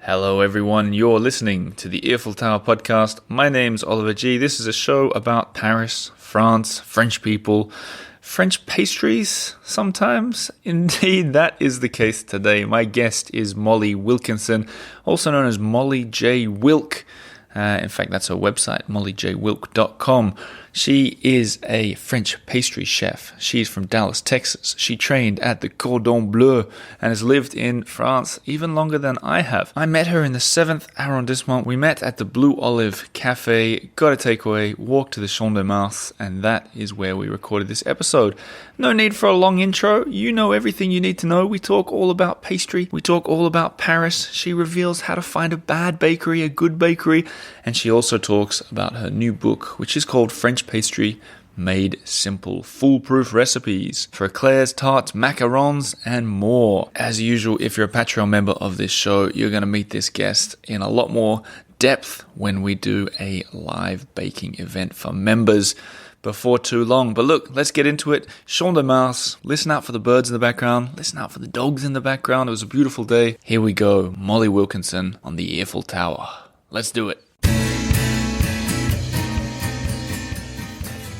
Hello everyone, you're listening to the Eiffel Tower podcast. My name's Oliver G. This is a show about Paris, France, French people, French pastries sometimes. Indeed, that is the case today. My guest is Molly Wilkinson, also known as Molly J. Wilk. In fact, that's her website, mollyjwilk.com. She is a French pastry chef. She's from Dallas, Texas. She trained at the Cordon Bleu and has lived in France even longer than I have. I met her in the 7th arrondissement. We met at the Blue Olive Cafe, got a takeaway, walked to the Champ de Mars, and that is where we recorded this episode. No need for a long intro. You know everything you need to know. We talk all about pastry. We talk all about Paris. She reveals how to find a bad bakery, a good bakery, and she also talks about her new book, which is called French Pastry Made Simple, Foolproof Recipes for eclairs, tarts, macarons, and more. As usual, if you're a Patreon member of this show, you're going to meet this guest in a lot more depth when we do a live baking event for members before too long. But look, let's get into it. Champ de Mars. Listen out for the birds in the background. Listen out for the dogs in the background. It was a beautiful day. Here we go. Molly Wilkinson on the Eiffel Tower. Let's do it.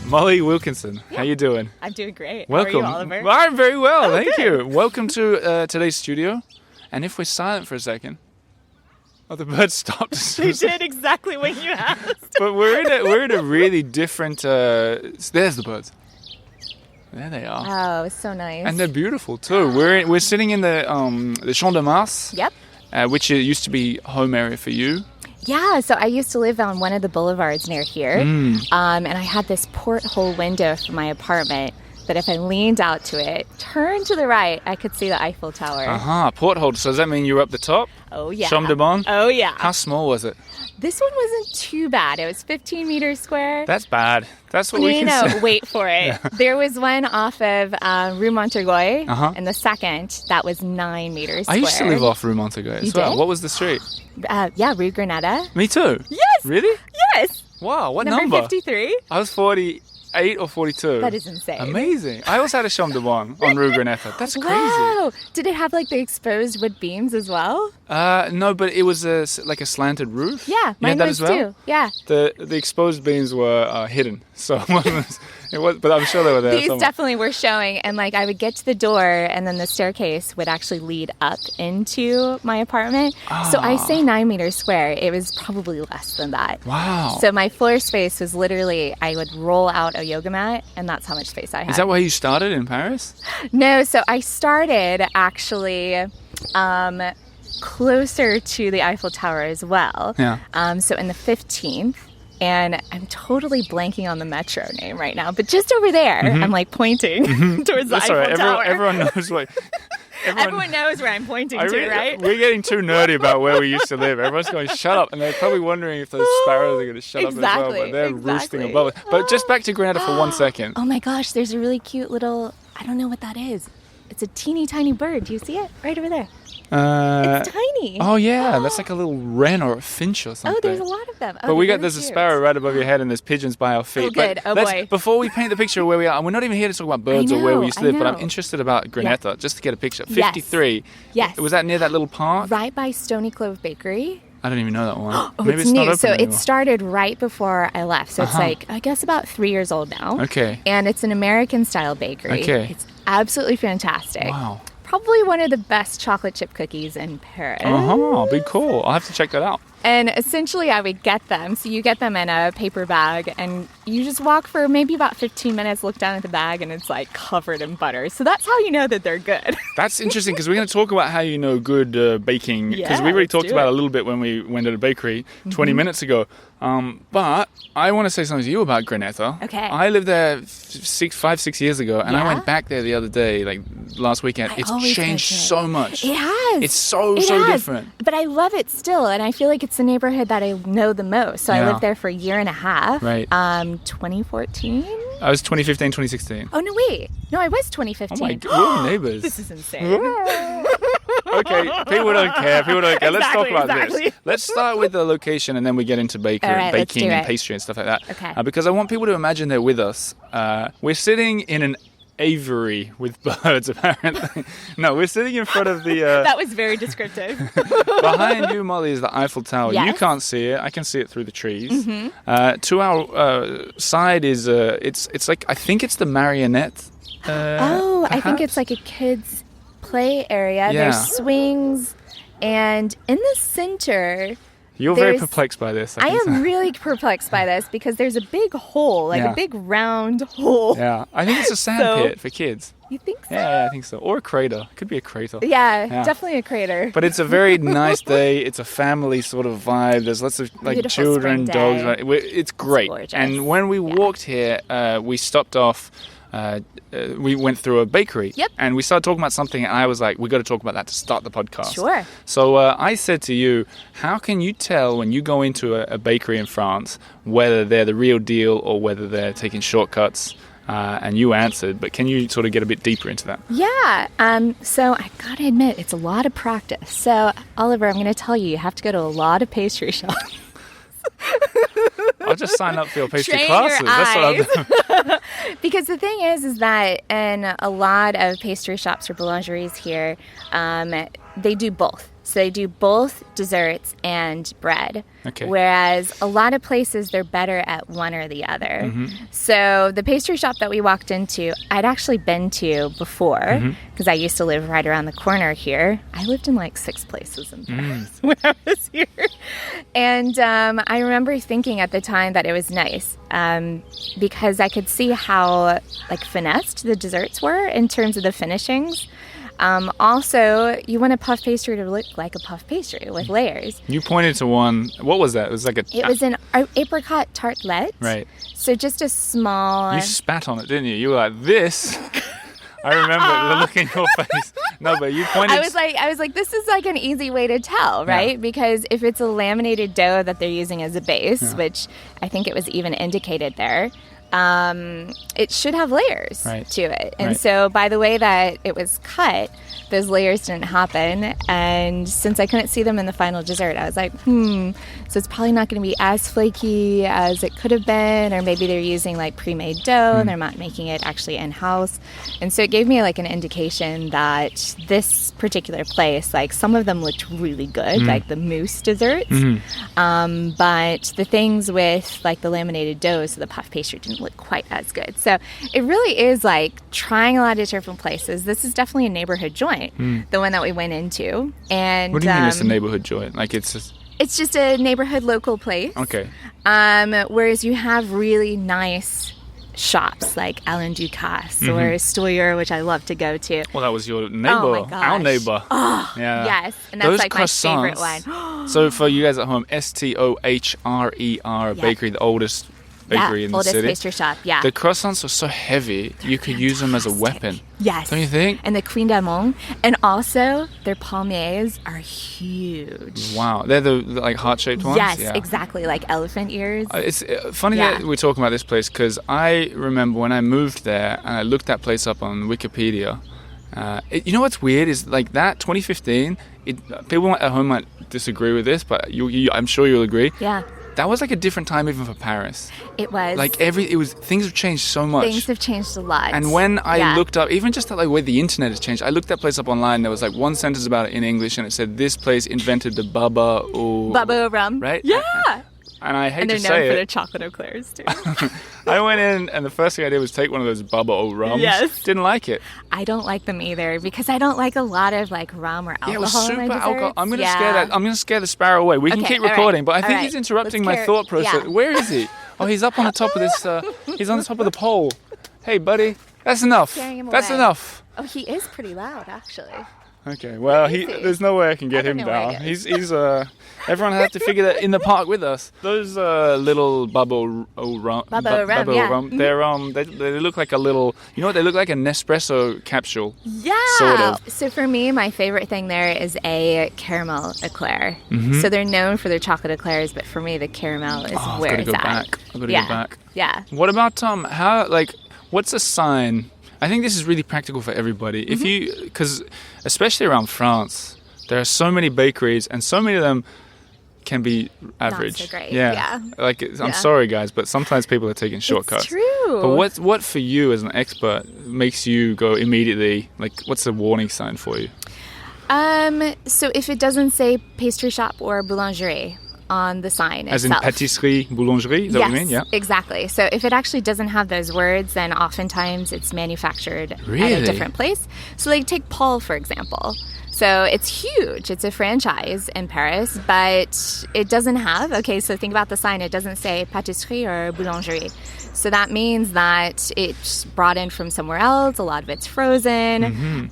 Molly Wilkinson, how you doing? I'm doing great. Welcome. How are you, Oliver? I'm very well, Oh, thank good. you. Welcome to today's studio. And if we're silent for a second, the birds stopped. They did exactly what you asked. But we're in a really different. There's the birds. There they are. Oh, so nice. And they're beautiful too. We're sitting in the Champ de Mars. Yep. Which used to be home area for you. Yeah, so I used to live on one of the boulevards near here, and I had this porthole window for my apartment that if I leaned out to it, turned to the right, I could see the Eiffel Tower. Porthole. So does that mean you're up the top? Oh, yeah. Champ de Mars? Oh, yeah. How small was it? This one wasn't too bad. It was 15 meters square. That's bad. That's what we can say. No, wait for it. Yeah. There was one off of Rue Montorgueil, and the second, that was 9 meters square. I used to live off Rue Montorgueil as well. Did? What was the street? Yeah, Rue Grenada. Me too. Yes! Really? Yes! Wow, what Number number? 53. I was 48 or 42. That is insane. Amazing. I also had a Champ de Mars on Rue Grenada. That's crazy. Wow! Did it have like the exposed wood beams as well? No, but it was like a slanted roof. Yeah, mine was too. Yeah. The exposed beams were hidden, so it was. But I'm sure they were there. These somewhere. definitely were showing, and like I would get to the door, and then the staircase would actually lead up into my apartment. So I say 9 meters square. It was probably less than that. Wow. So my floor space was literally, I would roll out a yoga mat, and that's how much space I had. Is that where you started in Paris? No, so I started actually closer to the Eiffel Tower as well. Yeah. So in the 15th, and I'm totally blanking on the metro name right now, but just over there, I'm like pointing towards the That's Eiffel all right. Tower. Everyone knows what. Everyone knows where I'm pointing to, right? We're getting too nerdy about where we used to live. Everyone's going, shut up. And they're probably wondering if those sparrows are going to shut up as well. But they're roosting above it. But just back to Grenada for 1 second. Oh my gosh, there's a really cute little, I don't know what that is. It's a teeny tiny bird. Do you see it? Right over there. It's tiny. Oh yeah, that's like a little wren or a finch or something. Oh, there's a lot of them. But there's a sparrow right above your head and there's pigeons by our feet. Oh, good. But boy. Before we paint the picture of where we are, and we're not even here to talk about birds or where we used to live, but I'm interested about Grenada, just to get a picture. 53. Yes. Was that near that little park? Right by Stony Clove Bakery. I don't even know that one. Oh, Maybe it's not new. open So anymore. it started right before I left. So it's like, I guess about 3 years old now. Okay. And it's an American style bakery. Okay. It's absolutely fantastic. Wow. Probably one of the best chocolate chip cookies in Paris. Be cool. I'll have to check that out. And essentially I would get them. So you get them in a paper bag and you just walk for maybe about 15 minutes, look down at the bag, and it's like covered in butter. So that's how you know that they're good. That's interesting because we're going to talk about how you know good baking. Because Yeah, we already let's talked do about it. it a little bit when we went to the bakery 20 minutes ago. But I want to say something to you about Grenada. Okay. I lived there 5-6 years ago, and I Yeah? went back there the other day, like last weekend. It's always changed visit. so much. It has. It's so It has. different. But I love it still, and I feel like it's the neighborhood that I know the most. So I Yeah. lived there for a year and a half. Right. 2014? I was 2015, 2016. Oh, no, wait. No, I was 2015. Oh my God, we're neighbors. This is insane. Okay, people don't care. Let's talk about Exactly. this. Let's start with the location and then we get into All right, let's baking do and it. pastry and stuff like that. Okay. Because I want people to imagine they're with us. We're sitting in an aviary with birds, apparently. No, we're sitting in front of the... That was very descriptive. Behind you, Molly, is the Eiffel Tower. Yes. You can't see it. I can see it through the trees. To our side is... it's like... I think it's the marionette. I think it's like a kid's play area. Yeah. There's swings. And in the center... You're very perplexed by this. I am really perplexed by this because there's a big hole, like a big round hole. Yeah, I think it's a sand pit for kids. You think so? Yeah, I think so. Or a crater. Could be a crater. Yeah, definitely a crater. But it's a very nice day. It's a family sort of vibe. There's lots of like Beautiful children, spring dogs. It's great. gorgeous. And when we walked here, we stopped off. We went through a bakery. Yep. And we started talking about something, and I was like, we got to talk about that to start the podcast. Sure. So I said to you, how can you tell when you go into a bakery in France whether they're the real deal or whether they're taking shortcuts? And you answered, but can you sort of get a bit deeper into that? Yeah. So I gotta admit, it's a lot of practice. So Oliver, I'm going to tell you, you have to go to a lot of pastry shops. I'll just sign up for your pastry Train classes. your That's what I'll do. Because the thing is that in a lot of pastry shops or boulangeries here, they do both. So they do both desserts and bread. Okay. Whereas a lot of places, they're better at one or the other. So the pastry shop that we walked into, I'd actually been to before because I used to live right around the corner here. I lived in like 6 places in Paris when I was here. And I remember thinking at the time that it was nice because I could see how like finessed the desserts were in terms of the finishings. Also, you want a puff pastry to look like a puff pastry with layers. You pointed to one. What was that? It was like It was an apricot tartelette. Right. So just a small... You spat on it, didn't you? You were like, this... I remember the look in your face. No, but you pointed... I was like, this is like an easy way to tell, right? Yeah. Because if it's a laminated dough that they're using as a base, which I think it was even indicated there, it should have layers to it. And so by the way that it was cut, those layers didn't happen. And since I couldn't see them in the final dessert, I was like, so it's probably not going to be as flaky as it could have been, or maybe they're using like pre-made dough and they're not making it actually in-house. And so it gave me like an indication that this particular place, like some of them looked really good, like the mousse desserts. But the things with like the laminated dough, so the puff pastry didn't look quite as good. So it really is like trying a lot of different places. This is definitely a neighborhood joint, the one that we went into. And what do you mean it's a neighborhood joint? Like it's just a neighborhood local place. Okay. Whereas you have really nice shops like Alain Ducasse or Stoyer, which I love to go to. Well, that was your neighbor. Oh my gosh. Our neighbor. Oh, yeah. Yes. And that's those like croissants, my favorite one. So for you guys at home, Stohrer bakery, the oldest bakery in the oldest city. pastry shop, yeah. The croissants are so heavy, you could use them as a weapon. Yes. Don't you think? And the Queen d'Amont. And also, their palmiers are huge. Wow. They're the like heart-shaped ones? Yes, yeah. Exactly. Like elephant ears. It's funny that we're talking about this place because I remember when I moved there and I looked that place up on Wikipedia. You know what's weird is like that 2015, people at home might disagree with this, but I'm sure you'll agree. Yeah. That was like a different time even for Paris. It was. Like things have changed so much. Things have changed a lot. And when I looked up, even just like where the internet has changed, I looked that place up online. There was like one sentence about it in English, and it said this place invented the baba au rum. Right? Yeah. And I hate to say it. And they're known for their chocolate eclairs too. I went in, and the first thing I did was take one of those baba au rums. Yes. Didn't like it. I don't like them either because I don't like a lot of like rum or alcohol. Yeah, it was super in my alcohol. I'm gonna scare the sparrow away. We can keep recording, but I think he's interrupting my thought process. Yeah. Where is he? Oh, he's up on the top of this. He's on the top of the pole. Hey, buddy, that's enough. That's enough. Oh, he is pretty loud, actually. Okay, well, there's no way I can get him down. He's everyone has to figure that in the park with us. Those little bubble rum, they look like a little, you know what, they look like a Nespresso capsule. Yeah. Sort of. So for me, my favorite thing there is a caramel eclair. So they're known for their chocolate eclairs, but for me, the caramel is where it's at. I've got to go back. Yeah. What about what's a sign? I think this is really practical for everybody. If because especially around France, there are so many bakeries and so many of them can be average. Not so great. Yeah. Like, I'm sorry, guys, but sometimes people are taking shortcuts. It's true. But what for you as an expert makes you go immediately, like, what's the warning sign for you? So if it doesn't say pastry shop or boulangerie on the sign As itself. in pâtisserie, boulangerie? Is that what you mean? Yeah. Exactly. So if it actually doesn't have those words, then oftentimes it's manufactured at a different place. So like take Paul, for example. So it's huge. It's a franchise in Paris, but it doesn't have, so think about the sign. It doesn't say pâtisserie or boulangerie. So that means that it's brought in from somewhere else. A lot of it's frozen.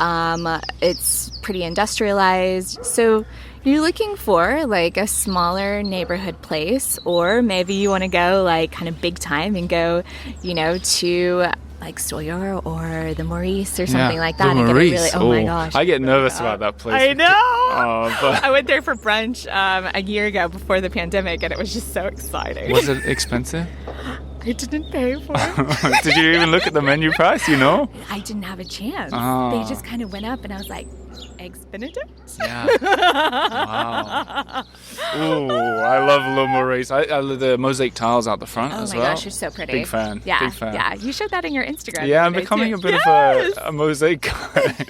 It's pretty industrialized. So you're looking for like a smaller neighborhood place, or maybe you want to go like kind of big time and go, to like Stoyer or the Maurice or something like that. The Maurice. Oh my gosh. I get nervous about that place. I know. But I went there for brunch a year ago before the pandemic, and it was just so exciting. Was it expensive? I didn't pay for it. Did you even look at the menu price, I didn't have a chance. They just kind of went up, and I was like, Eggs Benedict? Yeah. Wow. Ooh, I love Le Maurice. I love the mosaic tiles out the front as well. Oh my gosh, you're so pretty. Big fan. Yeah, Big fan. yeah. You showed that in your Instagram. Yeah, I'm becoming a bit of a mosaic guy.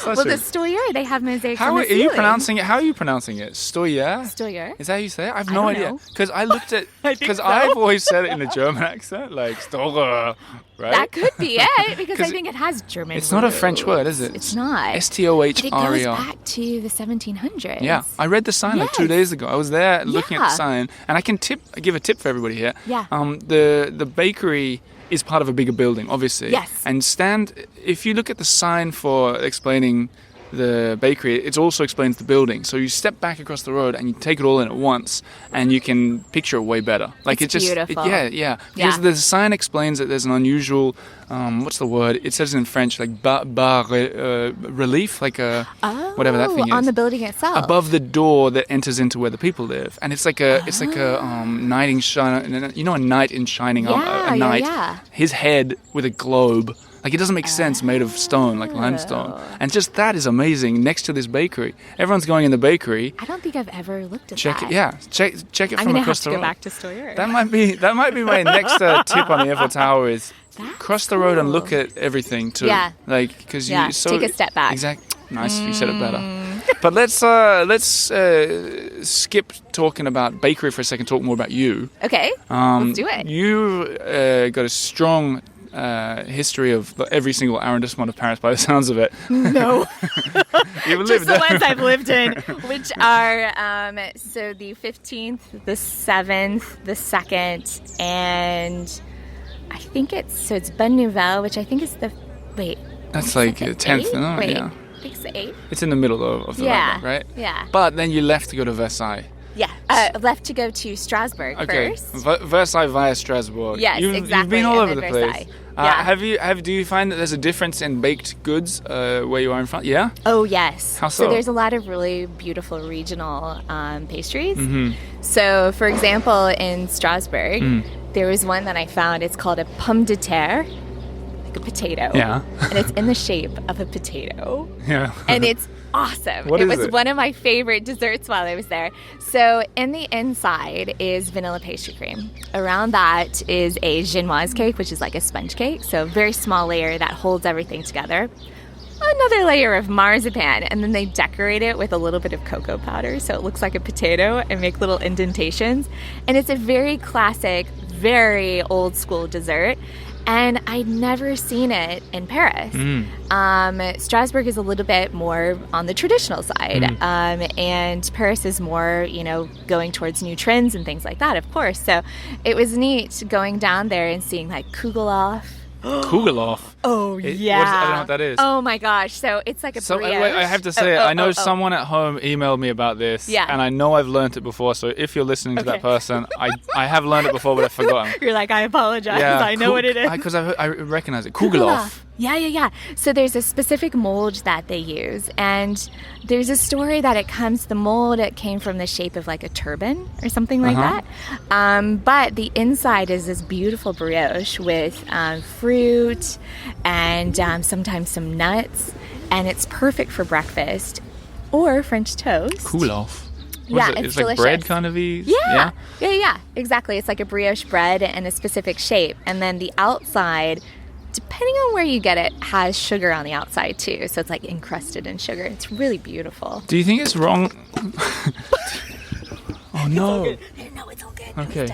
Well, the Stoyer, they have mosaics on How the are you ceiling. pronouncing it? How are you pronouncing it? Stoyer? Stoyer. Is that how you say it? I have I no don't idea. know. Because I looked at... I think Because so. I've always said it in a German accent, like Stoyer, right? That could be it, because I think it has German It's not a roots. French word, is it? It's not. S-T-O-H-R-E-R. But it goes back to the 1700s. Yeah, I read the sign like 2 Yes. days ago. I was there looking at the Yeah. sign, and I can give a tip for everybody here. Yeah. The bakery is part of a bigger building, obviously. Yes. And if you look at the sign for explaining the bakery, it also explains the building. So you step back across the road and you take it all in at once, and you can picture it way better. Like It's just beautiful. yeah. Because the sign explains that there's an unusual what's the word? It says in French like relief, like a whatever that thing is. On the building itself. Above the door that enters into where the people live, and it's like a knight in shining. A knight in shining a knight. Yeah. His head with a globe. Like, it doesn't make sense, made of stone, like limestone. And just that is amazing next to this bakery. Everyone's going in the bakery. I don't think I've ever looked at Check that. it, yeah. Check it I'm from gonna across have to the go road. back to Stoyer. That might be my next tip on the Eiffel Tower is That's cross the road and cool. look at everything too. Yeah. Like, because Yeah, you take a step back. Exactly. Nice, you said it better. But let's skip talking about bakery for a second. Talk more about you. Okay, let's do it. You got a strong history of every single arrondissement of Paris, by the sounds of it. No. You've Just lived the there. ones I've lived in, which are so the 15th, the 7th, the 2nd, and I think it's Bonne Nouvelle, which I think is That's like the 10th, eighth? no? Wait, Yeah. I think it's the 8th. It's in the middle of the Yeah, road, right? yeah. But then you left to go to Versailles. Yeah, left to go to Strasbourg Okay, first. Versailles via Strasbourg. Yes, You've exactly, been all and over the then place. Versailles. Yeah. Do you find that there's a difference in baked goods where you are in France? Yeah. Oh, yes. How so? There's a lot of really beautiful regional pastries. Mm-hmm. So, for example, in Strasbourg, there was one that I found. It's called a pomme de terre, like a potato. Yeah. And it's in the shape of a potato. Yeah. And it's awesome. What it is was it? one of my favorite desserts while I was there. So in the inside is vanilla pastry cream. Around that is a genoise cake, which is like a sponge cake. So a very small layer that holds everything together. Another layer of marzipan, and then they decorate it with a little bit of cocoa powder so it looks like a potato and make little indentations. And it's a very classic, very old school dessert. And I'd never seen it in Paris. Strasbourg is a little bit more on the traditional side. And Paris is more, going towards new trends and things like that, of course. So it was neat going down there and seeing like Kugelhof. Kugelhof. Oh, yeah. I don't know what that is. Oh, my gosh. So it's like a So brioche. wait, I have to say, I know someone at home emailed me about this, Yeah. and I know I've learned it before. So if you're listening to that Okay. person, I have learned it before, but I've forgotten. You're like, I apologize. I know what it is. Because I recognize it. Kugelhof. Yeah. So there's a specific mold that they use, and there's a story that the mold, it came from the shape of like a turban or something like that. But the inside is this beautiful brioche with fruit and sometimes some nuts, and it's perfect for breakfast or French toast. Kugelhof. Yeah, It's it's like delicious. bread kind of ease. Yeah, exactly. It's like a brioche bread in a specific shape. And then the outside, depending on where you get it, has sugar on the outside too. So it's like encrusted in sugar. It's really beautiful. Do you think it's wrong? Oh no. No, it's all good. Okay.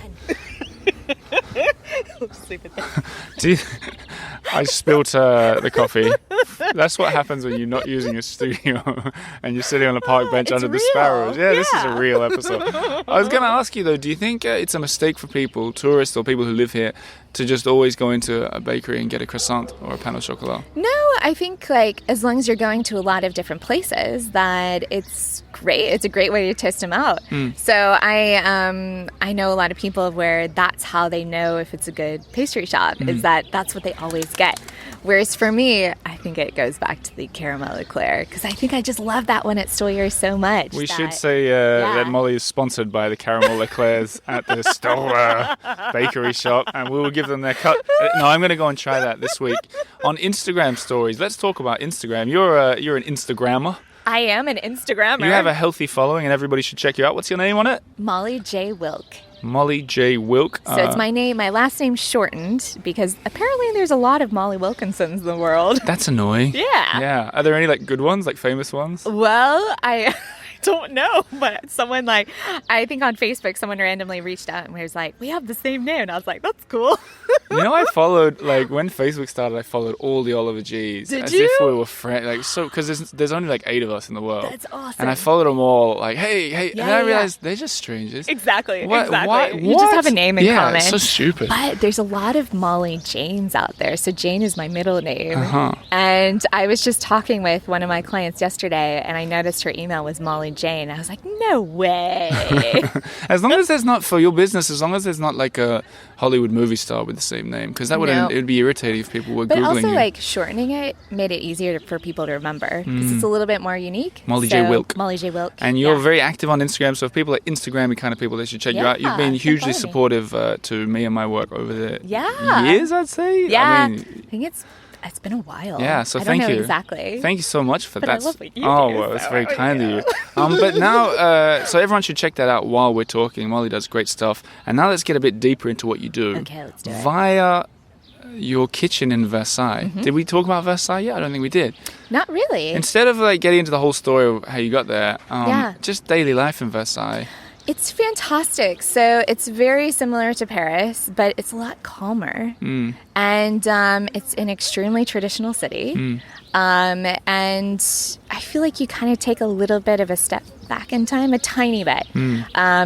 We'll just leave it there. I spilled the coffee. That's what happens when you're not using a studio and you're sitting on a park bench under the real. sparrows. Yeah, this is a Yeah. real episode. I was going to ask you though, do you think it's a mistake for people, tourists or people who live here, to just always go into a bakery and get a croissant or a pain au chocolat? No, I think like as long as you're going to a lot of different places, that it's great. It's a great way to test them out. So I know a lot of people where that's how they know if it's a good pastry shop, is that's what they always get. Whereas for me, I think it goes back to the caramel eclair, because I think I just love that one at Stoyer so much. We should say that Molly is sponsored by the caramel eclairs at the Stoller bakery shop, and we will give them their cut. No, I'm going to go and try that this week on Instagram stories. Let's talk about Instagram. You're an Instagrammer. I am an Instagrammer. You have a healthy following, and everybody should check you out. What's your name on it? Molly J. Wilk. Molly J. Wilk. So it's my name, my last name shortened, because apparently there's a lot of Molly Wilkinsons in the world. That's annoying. Yeah. Yeah. Are there any like good ones, like famous ones? Well, I don't know, but someone I think on Facebook, someone randomly reached out and was like, we have the same name. And I was like, that's cool. You know, I followed, like, when Facebook started, I followed all the Oliver G's. Did as you? if we were friends. Like, so, because there's only like 8 of us in the world. That's awesome. And I followed them all, like, hey. Yeah, and then I yeah. realized they're just strangers. Exactly. What? You just have a name in common. Yeah, it's so stupid. But there's a lot of Molly Janes out there. So Jane is my middle name. Uh-huh. And I was just talking with one of my clients yesterday, and I noticed her email was Molly Jane. I was like, no way. As long as there's not, for your business, as long as there's not like a Hollywood movie star with the same name, because that would No. it would be irritating if people were But Googling also, you. like, shortening it made it easier for people to remember, because it's a little bit more unique. Molly J. Wilk. Molly J. Wilk. And you're yeah. very active on Instagram, so if people are Instagrammy kind of people, they should check you out. You've been Yeah, hugely follow me. supportive to me and my work over the Yeah. years, I'd say. Yeah. I mean, I think it's been a while. yeah, so I thank don't know you. Exactly. Thank you so much for But that. I love what you oh, do, well, it's so very there we kind of go. you. But now, so everyone should check that out while we're talking. Molly does great stuff. And now let's get a bit deeper into what you do. Okay, let's do it. Via your kitchen in Versailles. Did we talk about Versailles yet? I don't think we did. Not really. Instead of like getting into the whole story of how you got there, Yeah. just daily life in Versailles. It's fantastic. So it's very similar to Paris, but it's a lot calmer. And it's an extremely traditional city. And I feel like you kind of take a little bit of a step back in time, a tiny bit,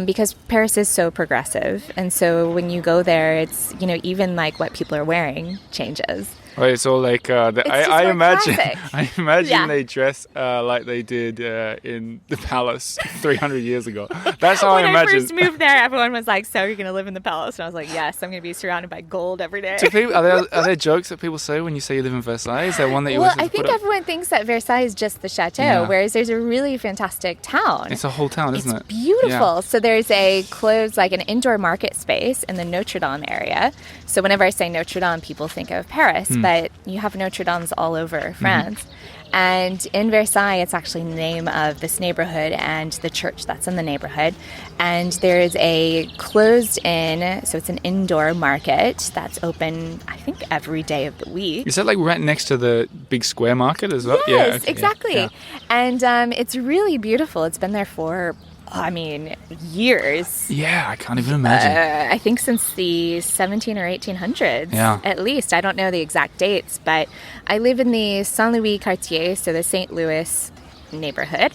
because Paris is so progressive. And so when you go there, it's, even like what people are wearing changes. Right, it's all like just I more imagine. classic. I imagine Yeah. they dress like they did in the palace 300 years ago. That's how When I I imagine. first moved there, everyone was like, so you're going to live in the palace? And I was like, yes, I'm going to be surrounded by gold every day. Do people, are there jokes that people say when you say you live in Versailles? Is there one that you Well, wish to I think put up? everyone thinks that Versailles is just the chateau, Yeah. whereas there's a really fantastic town. It's a whole town, isn't It's it? beautiful. Yeah. So there's a closed, like an indoor market space in the Notre Dame area. So whenever I say Notre Dame, people think of Paris, but you have Notre Dames all over France. And in Versailles, it's actually the name of this neighborhood and the church that's in the neighborhood. And there's a closed-in, so it's an indoor market that's open, I think, every day of the week. Is that like right next to the big square market as well? Yes, Yeah, okay, exactly. yeah. And it's really beautiful. It's been there for, years. Yeah, I can't even imagine. I think since the 17 or 1800s, Yeah. at least. I don't know the exact dates, but I live in the Saint-Louis quartier, so the St. Louis neighborhood,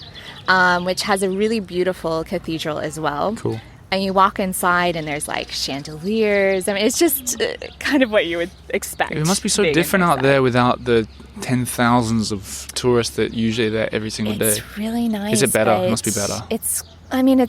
which has a really beautiful cathedral as well. Cool. And you walk inside and there's like chandeliers. I mean, it's just kind of what you would expect. It must be so being in different out Versailles. there without the 10,000s of tourists that usually are there every single day. It's really nice. Is it better? but It must be better. It's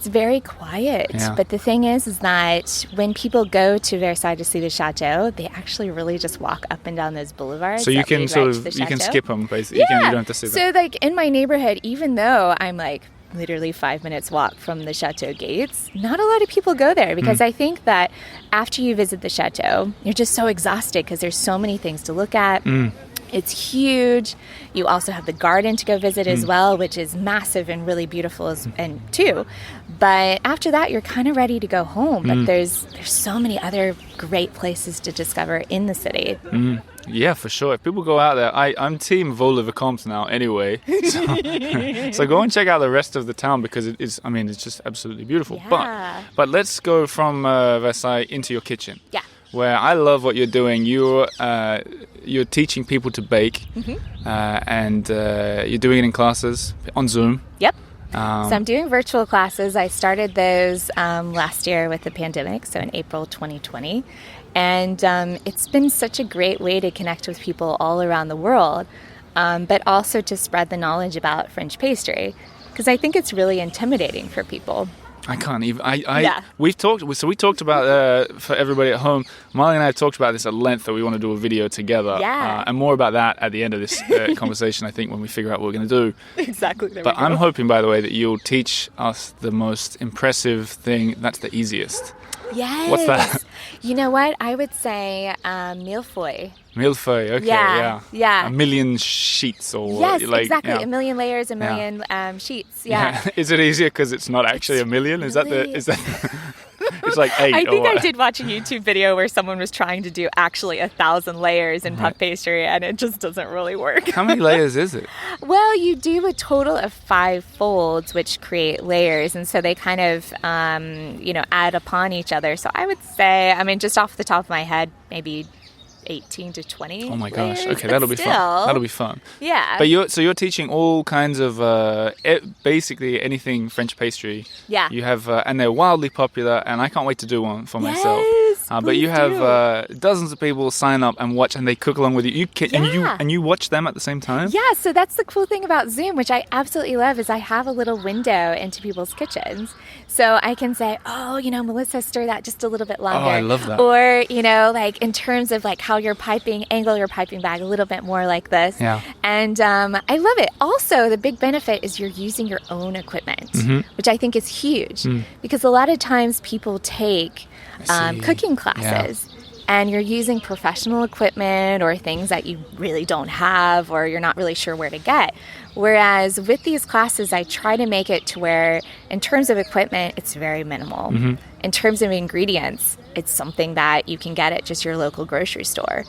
very quiet. Yeah. But the thing is that when people go to Versailles to see the chateau, they actually really just walk up and down those boulevards. So you that can lead sort right of, to the you can chateau. skip them basically. Yeah. You don't have to see them. So like in my neighborhood, even though I'm like literally 5 minutes walk from the chateau gates, not a lot of people go there because I think that after you visit the chateau, you're just so exhausted because there's so many things to look at. It's huge. You also have the garden to go visit as well, which is massive and really beautiful too. But after that, you're kind of ready to go home. But there's so many other great places to discover in the city. Yeah, for sure. If people go out there, I'm team Vaux-le-Vicomte now anyway. So go and check out the rest of the town because it's just absolutely beautiful. Yeah. But let's go from Versailles into your kitchen. Yeah. Where I love what you're doing. You're teaching people to bake, and you're doing it in classes on Zoom. Yep. So I'm doing virtual classes. I started those last year with the pandemic, so in April 2020. And it's been such a great way to connect with people all around the world, but also to spread the knowledge about French pastry, because I think it's really intimidating for people. I can't even. We talked about for everybody at home. Molly and I have talked about this at length that we want to do a video together. Yeah. And more about that at the end of this conversation. I think when we figure out what we're going to do. Exactly. But I'm hoping, by the way, that you'll teach us the most impressive thing. That's the easiest. Yes. What's that? You know what? I would say millefeuille. Millefeuille. Okay. Yeah. A million sheets or yes, like, exactly. Yeah. A million layers, a million sheets. Yeah. Is it easier because it's not actually a million? Is that? It's like 8. I think I did watch a YouTube video where someone was trying to do actually 1,000 layers in puff pastry, and it just doesn't really work. How many layers is it? Well, you do a total of 5 folds, which create layers, and so they kind of, add upon each other. So I would say, just off the top of my head, maybe 18 to 20. Oh my gosh. layers, Okay, that'll be fun. That'll be fun. Yeah. But you're teaching all kinds of basically anything French pastry. Yeah. You have and they're wildly popular, and I can't wait to do one for myself. But you have dozens of people sign up and watch, and they cook along with you. And you watch them at the same time. Yeah, so that's the cool thing about Zoom, which I absolutely love, is I have a little window into people's kitchens. So I can say, Melissa, stir that just a little bit longer. Oh, I love that. Or, like in terms of like how you're angle your piping bag a little bit more like this. Yeah. And I love it. Also, the big benefit is you're using your own equipment, which I think is huge because a lot of times people take cooking classes. Yeah. And you're using professional equipment or things that you really don't have or you're not really sure where to get. Whereas with these classes, I try to make it to where, in terms of equipment, it's very minimal. In terms of ingredients, it's something that you can get at just your local grocery store.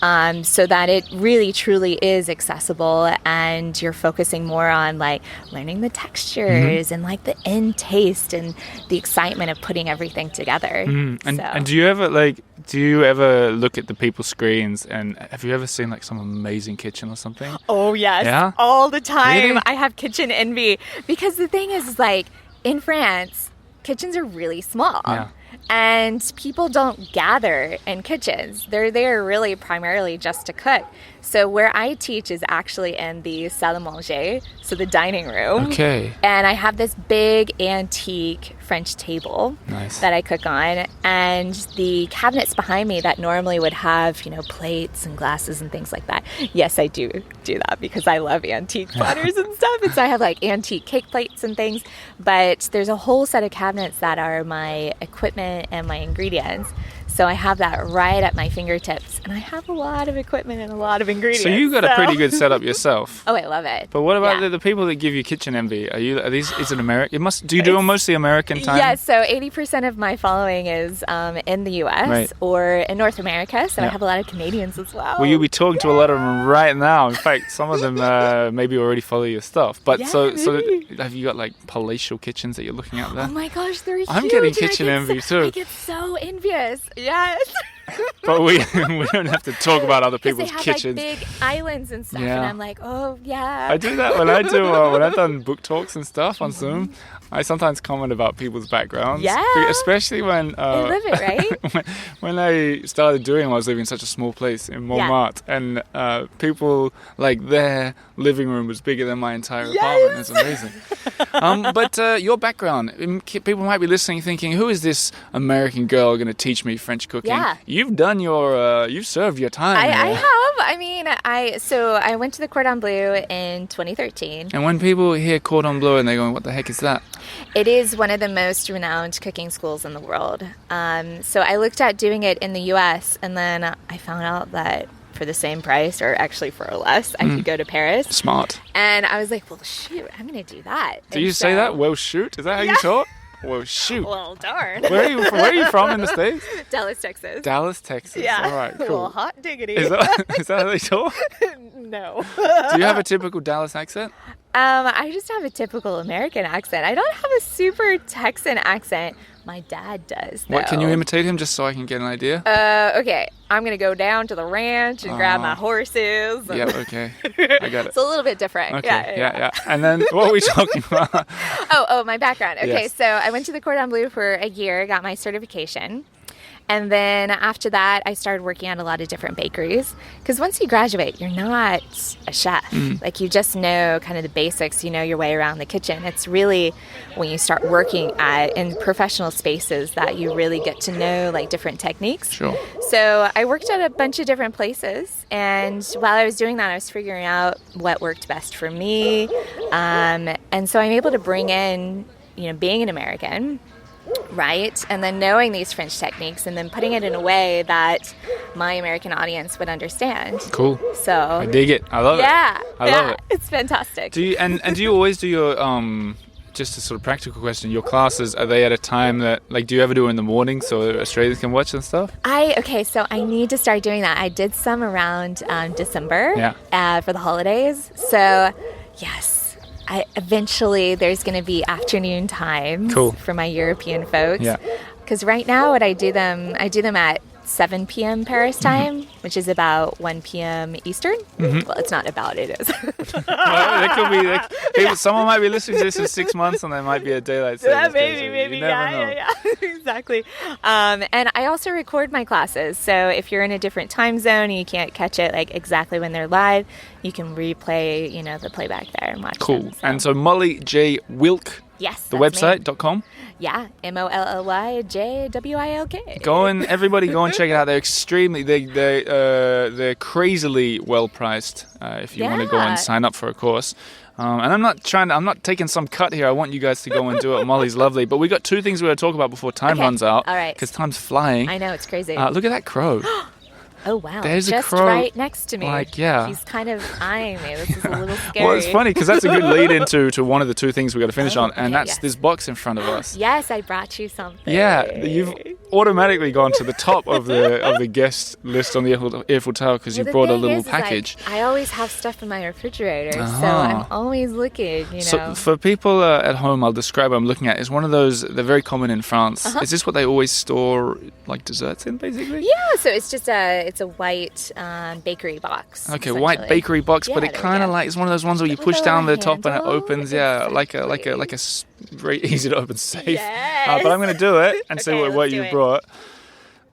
So that it really, truly is accessible, and you're focusing more on like learning the textures and like the end taste and the excitement of putting everything together. And do you ever look at the people's screens, and have you ever seen like some amazing kitchen or something? Oh yes, yeah? All the time. Really? I have kitchen envy because the thing is like in France, kitchens are really small. Yeah. And people don't gather in kitchens. They're there really primarily just to cook. So where I teach is actually in the salle à manger, so the dining room. Okay. And I have this big antique French table that I cook on. And the cabinets behind me that normally would have, plates and glasses and things like that. Yes, I do that because I love antique platters and stuff. And so I have like antique cake plates and things. But there's a whole set of cabinets that are my equipment and my ingredients. So I have that right at my fingertips, and I have a lot of equipment and a lot of ingredients. So you got a pretty good setup yourself. Oh, I love it. But what about the people that give you kitchen envy? Is it American? Do you do mostly American time? Yes. So 80% of my following is in the U.S. or in North America. So I have a lot of Canadians as well. Well, you'll be talking to a lot of them right now. In fact, some of them maybe already follow your stuff. But so have you got like palatial kitchens that you're looking at there? Oh my gosh, they're huge. I'm getting kitchen envy too. I get so envious. Yes. But we don't have to talk about other people's they have, kitchens. Like, big islands and stuff, and I'm like, oh yeah. I do that when I've done book talks and stuff on Zoom. I sometimes comment about people's backgrounds. Yeah. Especially when I live it, right? when I started doing it, I was living in such a small place in Montmartre, and people like their living room was bigger than my entire apartment. It's amazing. But your background, people might be listening thinking, who is this American girl going to teach me French cooking? Yeah. You've done you've served your time. I have. I went to the Cordon Bleu in 2013. And when people hear Cordon Bleu and they're going, what the heck is that? It is one of the most renowned cooking schools in the world. So I looked at doing it in the U.S. and then I found out that for the same price, or actually for less, I could go to Paris. Smart. And I was like, well, shoot, I'm going to do that. Do you say that? Well, shoot? Is that how you talk? Well, shoot. Well, darn. Where are you from in the States? Dallas, Texas. Dallas, Texas. Yeah. All right, cool. Well, hot diggity. Is that how they talk? No. Do you have a typical Dallas accent? I just have a typical American accent. I don't have a super Texan accent. My dad does, though. What, can you imitate him just so I can get an idea? Okay. I'm going to go down to the ranch and grab my horses. Yeah, okay. I got it. It's a little bit different. Okay, yeah. And then what are we talking about? Oh, my background. Okay, Yes. so I went to the Cordon Bleu for a year, got my certification. And then after that, I started working at a lot of different bakeries. Because once you graduate, you're not a chef. Like, you just know kind of the basics. You know your way around the kitchen. It's really when you start working in professional spaces that you really get to know, like, different techniques. Sure. So I worked at a bunch of different places. And while I was doing that, I was figuring out what worked best for me. And so I'm able to bring in, being an American, right? And then knowing these French techniques and then putting it in a way that my American audience would understand. Cool. So I dig it. I love it. I love it. It's fantastic. Do you and do you always do your just a sort of practical question, your classes, are they at a time that, like, do you ever do it in the morning so Australians can watch and stuff? So I need to start doing that. I did some around December for the holidays. So yes. Eventually, there's going to be afternoon times for my European folks. Yeah. Because right now, I do them at 7 p.m. Paris time, which is about 1 p.m. Eastern. Well, it's not about, it is. Well, it could be. Someone might be listening to this in 6 months, and there might be a daylight savings. Maybe. You never know. Yeah. Exactly. And I also record my classes. So if you're in a different time zone and you can't catch it like exactly when they're live, you can replay, the playback there and watch them, so. And so Molly J. Wilk. Yes. The website.com? Yeah, MOLLYJWILK. Everybody go and check it out. They're crazily well priced if you want to go and sign up for a course. And I'm not taking some cut here. I want you guys to go and do it. Molly's lovely. But we got two things we're going to talk about before time runs out. All right. Because time's flying. I know, it's crazy. Look at that crow. Oh, wow. There's just a crow right next to me. Like, yeah. He's kind of eyeing me. This is a little scary. Well, it's funny because that's a good lead into one of the two things we got to finish on, and that's this box in front of us. Yes, I brought you something. Yeah, you've automatically gone to the top of the guest list on the Eiffel Tower because you brought a little package. I always have stuff in my refrigerator, so I'm always looking, So for people at home, I'll describe what I'm looking at. It's one of those, they're very common in France. Is this what they always store, like, desserts in, basically? Yeah, so it's just a white bakery box. Okay, white bakery box, but it kind of like, it's one of those ones where you push down the top and it opens, like a very easy to open safe. Yes. But I'm going to do it and see what you brought.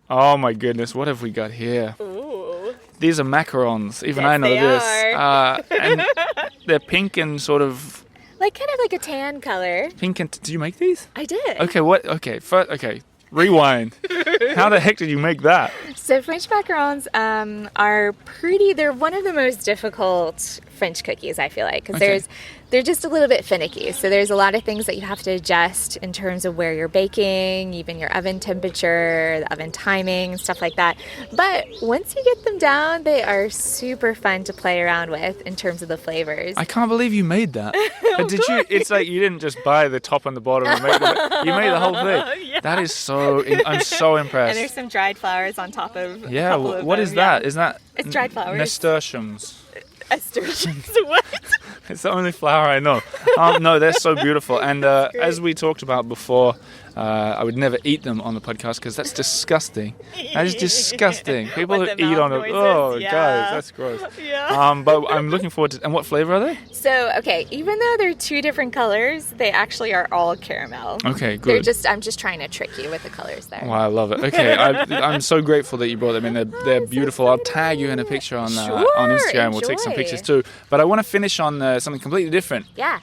Oh my goodness, what have we got here? Ooh. These are macarons. Even I know this. And they're pink and sort of... kind of like a tan color. Pink and... Did you make these? I did. Okay, what? Okay, rewind. How the heck did you make that? So French macarons they're one of the most difficult French cookies, I feel like, because they're just a little bit finicky. So there's a lot of things that you have to adjust in terms of where you're baking, even your oven temperature, the oven timing, stuff like that. But once you get them down, they are super fun to play around with in terms of the flavors. I can't believe you made that. Did you? It's like you didn't just buy the top and the bottom and make them. You made the whole thing. Yeah. That is I'm so impressed. And there's some dried flowers on top of. Yeah. What is that? Yeah. Is that? It's dried flowers. Nasturtiums. Nasturtiums. What? It's the only flower I know. No, they're so beautiful. And as we talked about before, I would never eat them on the podcast because that's disgusting. That is disgusting. People who eat on it. Oh, guys, that's gross. Yeah. But I'm looking forward to... And what flavor are they? So, okay, even though they're two different colors, they actually are all caramel. Okay, good. I'm just trying to trick you with the colors there. Wow, I love it. Okay, I'm so grateful that you brought them in. They're beautiful. I'll tag you in a picture on Instagram. We'll take some pictures too. But I want to finish on something completely different. Yeah.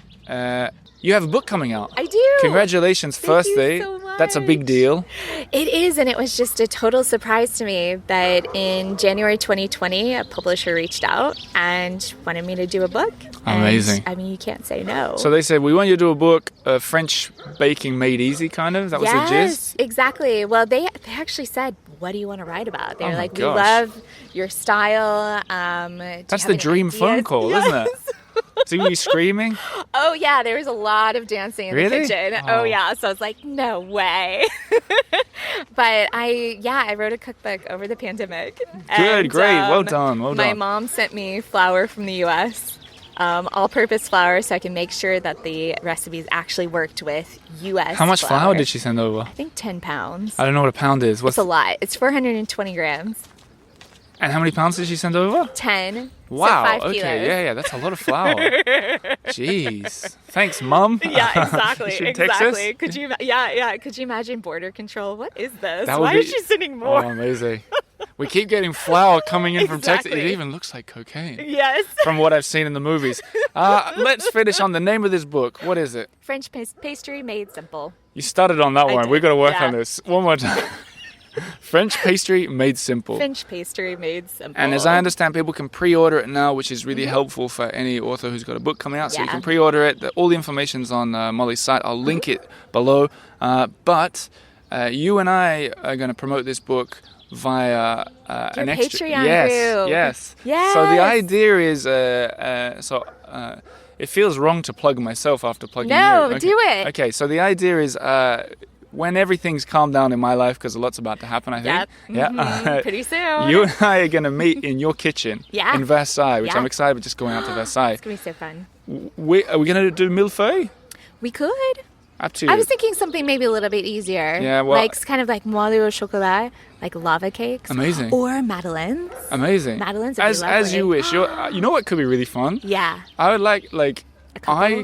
You have a book coming out. I do. Congratulations, firstly. Thank you so much. That's a big deal. It is, and it was just a total surprise to me that in January 2020, a publisher reached out and wanted me to do a book. Amazing. And, I mean, you can't say no. So they said, we want you to do a book, French baking made easy, kind of? That was the gist? Yes, exactly. Well, they actually said, what do you want to write about? They're Oh my like, we gosh. love your style. That's the dream phone call, isn't it? So were you screaming? Oh, yeah. There was a lot of dancing in Really? the kitchen. Oh. Oh, yeah. So I was like, no way. But I wrote a cookbook over the pandemic. Good, great. Well done, well My done. mom sent me flour from the U.S., all-purpose flour, so I can make sure that the recipes actually worked with U.S. How much flour did she send over? I think 10 pounds. I don't know what a pound is. It's a lot. It's 420 grams. And how many pounds did she send over? 10. Wow. So 5 Okay. kilos. Yeah. That's a lot of flour. Jeez. Thanks, Mum. Yeah, exactly. Is she in exactly. Texas? Could you? Yeah. Could you imagine border control? What is this? That would Why be- is she sending more? Oh, amazing. We keep getting flour coming in from Texas. It Exactly. even looks like cocaine. Yes. From what I've seen in the movies. Let's finish on the name of this book. What is it? French pastry made simple. You started on that I one. did, We've got to work yeah. on this. One more time. French pastry made simple. French pastry made simple. And as I understand, people can pre-order it now, which is really helpful for any author who's got a book coming out. So you Yeah. can pre-order it. All the information's on Molly's site. I'll link it below. But you and I are going to promote this book via an extra. Patreon Yes, group. yes. Yes. So the idea is, it feels wrong to plug myself after plugging you. No, Okay. do it. Okay, so the idea is. When everything's calmed down in my life, because a lot's about to happen, I think. Yep. Mhm. Pretty soon. You and I are going to meet in your kitchen Yeah. in Versailles, which Yeah. I'm excited about just going out to Versailles. It's going to be so fun. Are we going to do millefeuille? We could. Up to you. I was thinking something maybe a little bit easier. Yeah, well- like it's kind of like moelleux au chocolat, like lava cakes. Amazing. Or madeleines. Amazing. Madeleines would be as lovely. you wish. You know what could be really fun? Yeah. I would like couple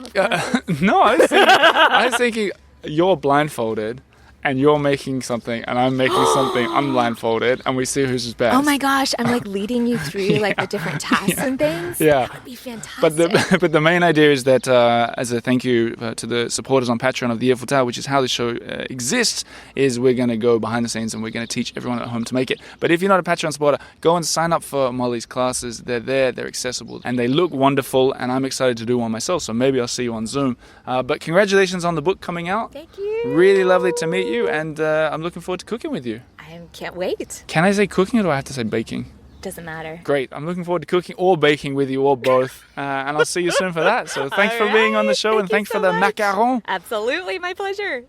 no, I was thinking you're blindfolded. And you're making something, and I'm making something unblindfolded, and we see who's best. Oh my gosh, I'm like leading you through like the different tasks and things. Yeah. That would be fantastic. But the main idea is that as a thank you to the supporters on Patreon of the Eiffel Tower, which is how the show exists, is we're going to go behind the scenes and we're going to teach everyone at home to make it. But if you're not a Patreon supporter, go and sign up for Molly's classes. They're there, they're accessible, and they look wonderful, and I'm excited to do one myself, so maybe I'll see you on Zoom. But congratulations on the book coming out. Thank you. Really lovely to meet you, and I'm looking forward to cooking with you. I can't wait. Can I say cooking or do I have to say baking? Doesn't matter. Great. I'm looking forward to cooking or baking with you or both. And I'll see you soon for that. So thanks for being on the show and Thank thanks you for so the much. macaron. Absolutely, my pleasure.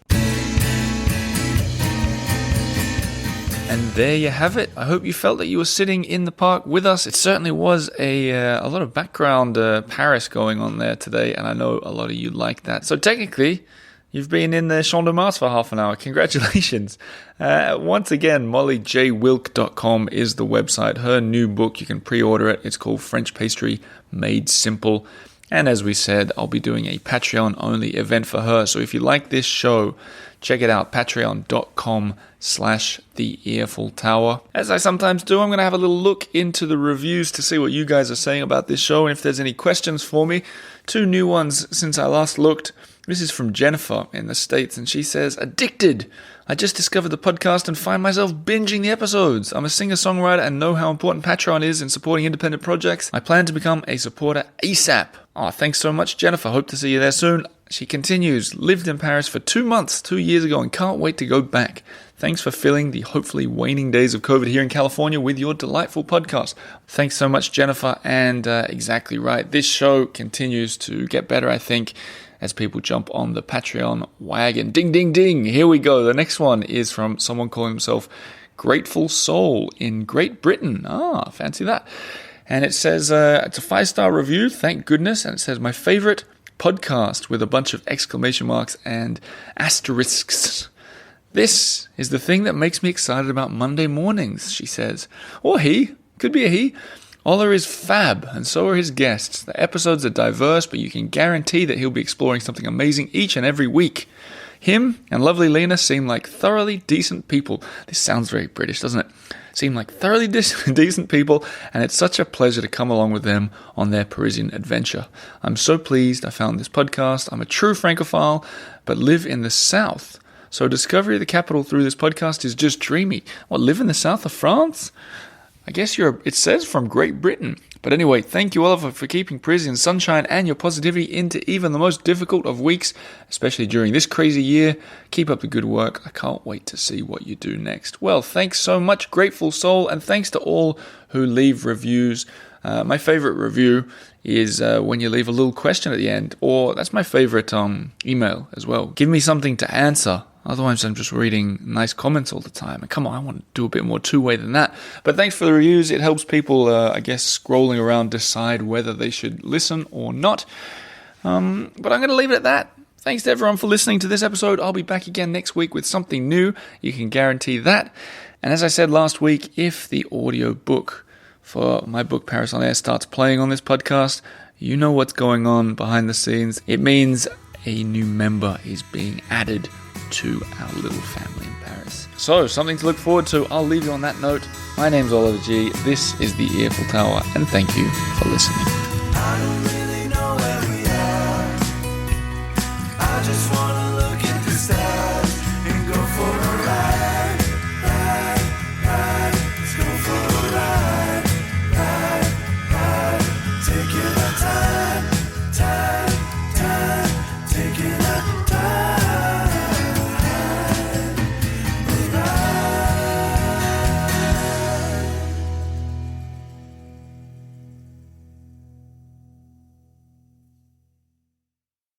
And there you have it. I hope you felt that you were sitting in the park with us. It certainly was a lot of background Paris going on there today. And I know a lot of you like that. So technically, you've been in the Champ de Mars for half an hour. Congratulations. Once again, mollyjwilk.com is the website. Her new book, you can pre-order it. It's called French Pastry Made Simple. And as we said, I'll be doing a Patreon-only event for her. So if you like this show, check it out, patreon.com/The Earful Tower. As I sometimes do, I'm going to have a little look into the reviews to see what you guys are saying about this show. And if there's any questions for me, 2 new ones since I last looked. This is from Jennifer in the States, and she says, "Addicted! I just discovered the podcast and find myself binging the episodes. I'm a singer-songwriter and know how important Patreon is in supporting independent projects. I plan to become a supporter ASAP." Oh, thanks so much, Jennifer. Hope to see you there soon. She continues, "Lived in Paris for 2 months, 2 years ago, and can't wait to go back. Thanks for filling the hopefully waning days of COVID here in California with your delightful podcast." Thanks so much, Jennifer. And exactly right. This show continues to get better, I think, as people jump on the Patreon wagon. Ding, ding, ding. Here we go. The next one is from someone calling himself Grateful Soul in Great Britain. Ah, fancy that. And it says, it's a 5-star review, thank goodness. And it says, "My favorite podcast," with a bunch of exclamation marks and asterisks. "This is the thing that makes me excited about Monday mornings," she says. Or he. Could be a he. "Ola is fab, and so are his guests. The episodes are diverse, but you can guarantee that he'll be exploring something amazing each and every week. Him and lovely Lena seem like thoroughly decent people." This sounds very British, doesn't it? "Seem like thoroughly decent people, and it's such a pleasure to come along with them on their Parisian adventure. I'm so pleased I found this podcast. I'm a true Francophile, but live in the south. So discovery of the capital through this podcast is just dreamy." What, live in the south of France? I guess it says from Great Britain. But anyway, thank you, Oliver, for keeping Parisian sunshine and your positivity into even the most difficult of weeks, especially during this crazy year. Keep up the good work. I can't wait to see what you do next. Well, thanks so much, grateful soul, and thanks to all who leave reviews. My favorite review is when you leave a little question at the end, or that's my favorite email as well. Give me something to answer. Otherwise, I'm just reading nice comments all the time. And come on, I want to do a bit more two-way than that. But thanks for the reviews. It helps people, I guess, scrolling around decide whether they should listen or not. But I'm going to leave it at that. Thanks to everyone for listening to this episode. I'll be back again next week with something new. You can guarantee that. And as I said last week, if the audio book for my book Paris on Air starts playing on this podcast, you know what's going on behind the scenes. It means a new member is being added to our little family in Paris. So, something to look forward to. I'll leave you on that note. My name's Oliver G. This is the Earful Tower, and thank you for listening.